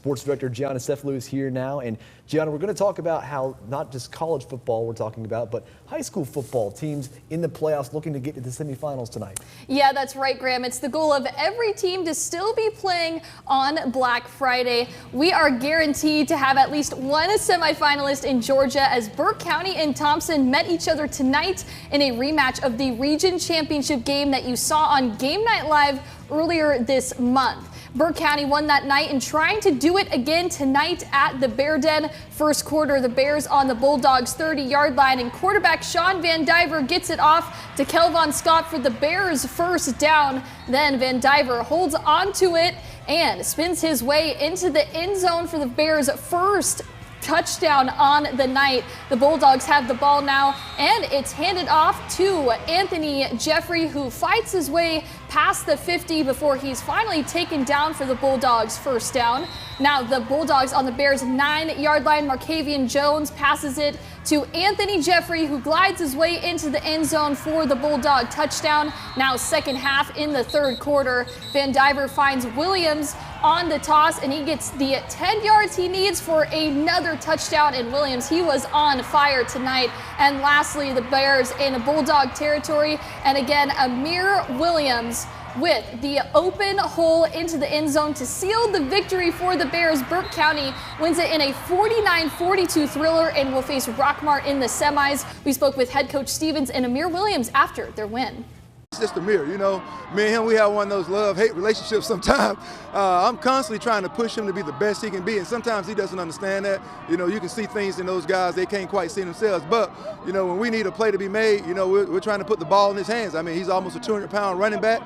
Sports Director Gianna Cefalu is here now. And Gianna, we're going to talk about how not just college football we're talking about, but high school football teams in the playoffs looking to get to the semifinals tonight. Yeah, that's right, Graham. It's the goal of every team to still be playing on Black Friday. We are guaranteed to have at least one semifinalist in Georgia as Burke County and Thompson met each other tonight in a rematch of the region championship game that you saw on Game Night Live earlier this month. Burke County won that night and trying to do it again tonight at the Bear Den. First quarter, the Bears on the Bulldogs 30-yard line, and quarterback Sean Van Diver gets it off to Kelvon Scott for the Bears' first down. Then Van Diver holds onto it and spins his way into the end zone for the Bears' first touchdown on the night. The Bulldogs have the ball now, and it's handed off to Anthony Jeffrey, who fights his way past the 50 before he's finally taken down for the Bulldogs' first down. Now the Bulldogs on the Bears' 9-yard line. Markavian Jones passes it to Anthony Jeffrey, who glides his way into the end zone for the Bulldog touchdown. Now second half in the third quarter, Van Diver finds Williams on the toss, and he gets the 10 yards he needs for another touchdown. And Williams, he was on fire tonight. And lastly, the Bears in Bulldog territory, and again, Amir Williams with the open hole into the end zone to seal the victory for the Bears. Burke County wins it in a 49-42 thriller and will face Rockmart in the semis. We spoke with head coach Stevens and Amir Williams after their win. It's just Amir, you know, me and him, we have one of those love-hate relationships sometimes. I'm constantly trying to push him to be the best he can be, and sometimes he doesn't understand that. You know, you can see things in those guys they can't quite see themselves, but, you know, when we need a play to be made, you know, we're trying to put the ball in his hands. I mean, he's almost a 200-pound running back.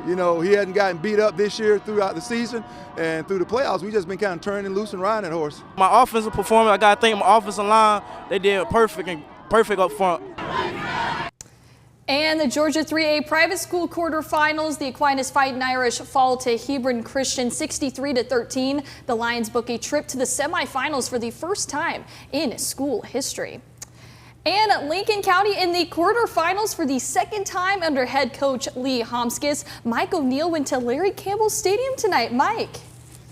You know, he hadn't gotten beat up this year throughout the season, and through the playoffs, we've just been kind of turning loose and riding that horse. My offensive performance, I got to thank my offensive line. They did perfect up front. And the Georgia 3A private school quarterfinals, the Aquinas Fighting Irish fall to Hebron Christian 63-13. The Lions book a trip to the semifinals for the first time in school history. And Lincoln County in the quarterfinals for the second time under head coach Lee Homskis. Mike O'Neill went to Larry Campbell Stadium tonight. Mike.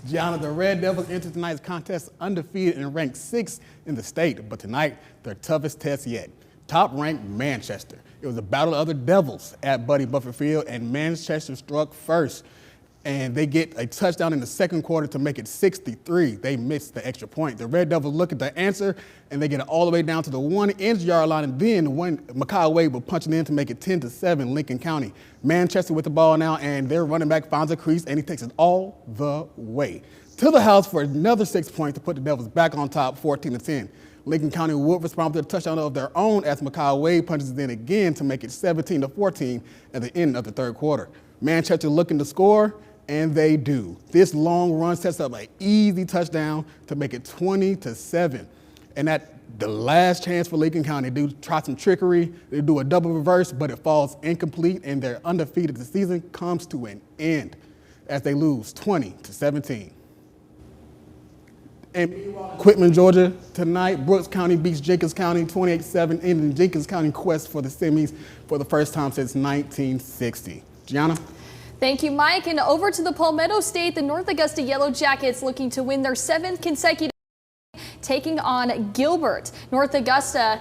Gianna, the Red Devils entered tonight's contest undefeated and ranked 6th in the state, but tonight their toughest test yet. Top-ranked Manchester. It was a battle of other Devils at Buddy Buffer Field, and Manchester struck first. And they get a touchdown in the second quarter to make it 63. They missed the extra point. The Red Devils look at the answer, and they get it all the way down to the 1-inch yard line, and then Makai Wade will punch it in to make it 10-7 Lincoln County. Manchester with the ball now, and their running back finds a crease, and he takes it all the way to the house for another 6 points to put the Devils back on top, 14-10. Lincoln County would respond with a touchdown of their own as Makai Wade punches it in again to make it 17-14 at the end of the third quarter. Manchester looking to score, and they do. This long run sets up an easy touchdown to make it 20-7. And at the last chance for Lincoln County, they do try some trickery. They do a double reverse, but it falls incomplete, and their undefeated season comes to an end as they lose 20-17. And Quitman, Georgia, tonight, Brooks County beats Jenkins County 28-7, ending Jenkins County quest for the semis for the first time since 1960. Gianna? Thank you, Mike. And over to the Palmetto State, the North Augusta Yellow Jackets looking to win their 7th consecutive, taking on Gilbert. North Augusta,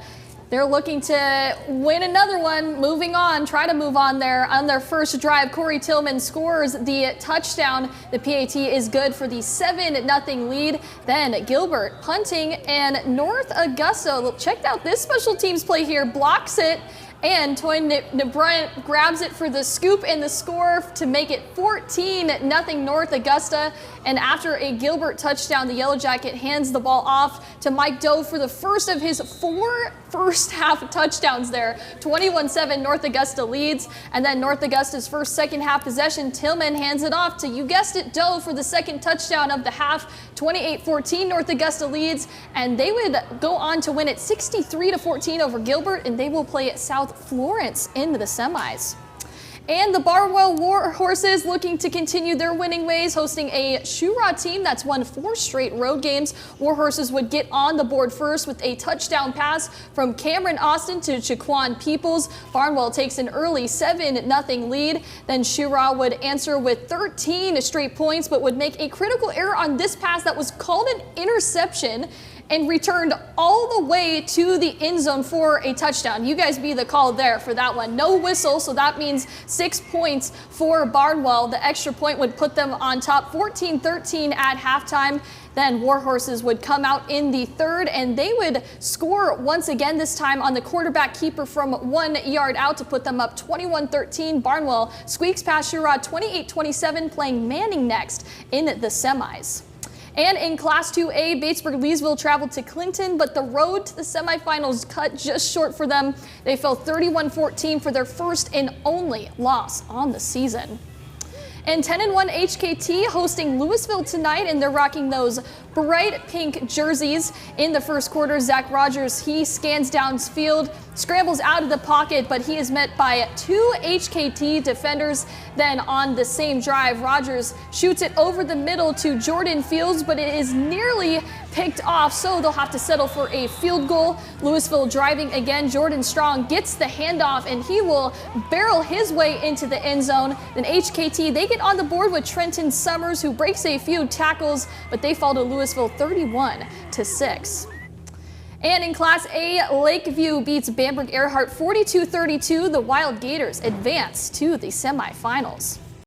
they're looking to win another one, try to move on there. On their first drive, Corey Tillman scores the touchdown. The PAT is good for the 7-0 lead. Then Gilbert punting, and North Augusta, check out this special teams play here, blocks it, and Toy Nebryant grabs it for the scoop and the score to make it 14-0 North Augusta. And after a Gilbert touchdown, the Yellow Jacket hands the ball off to Mike Doe for the first of his 4 first-half touchdowns there. 21-7 North Augusta leads. And then North Augusta's first second-half possession, Tillman hands it off to, you guessed it, Doe for the second touchdown of the half. 28-14 North Augusta leads, and they would go on to win it 63-14 over Gilbert, and they will play at South Florence in the semis. And the Barnwell War Horses looking to continue their winning ways, hosting a Shura team that's won 4 straight road games. War Horses would get on the board first with a touchdown pass from Cameron Austin to Jaquan Peoples. Barnwell takes an early 7-0 lead. Then Shura would answer with 13 straight points, but would make a critical error on this pass that was called an interception and returned all the way to the end zone for a touchdown. You guys be the call there for that one. No whistle, so that means 6 points for Barnwell. The extra point would put them on top 14-13 at halftime. Then War Horses would come out in the third, and they would score once again, this time on the quarterback keeper from 1 yard out to put them up 21-13. Barnwell squeaks past Shura 28-27, playing Manning next in the semis. And in Class 2A, Batesburg-Leesville traveled to Clinton, but the road to the semifinals cut just short for them. They fell 31-14 for their first and only loss on the season. And 10-1 HKT hosting Louisville tonight, and they're rocking those bright pink jerseys. In the first quarter, Zach Rogers, he scans downfield, scrambles out of the pocket, but he is met by 2 HKT defenders. Then on the same drive, Rogers shoots it over the middle to Jordan Fields, but it is nearly picked off, so they'll have to settle for a field goal. Louisville driving again. Jordan Strong gets the handoff, and he will barrel his way into the end zone. Then HKT, they get on the board with Trenton Summers, who breaks a few tackles, but they fall to Louisville 31-6. And in Class A, Lakeview beats Bamberg Earhart 42-32. The Wild Gators advance to the semifinals.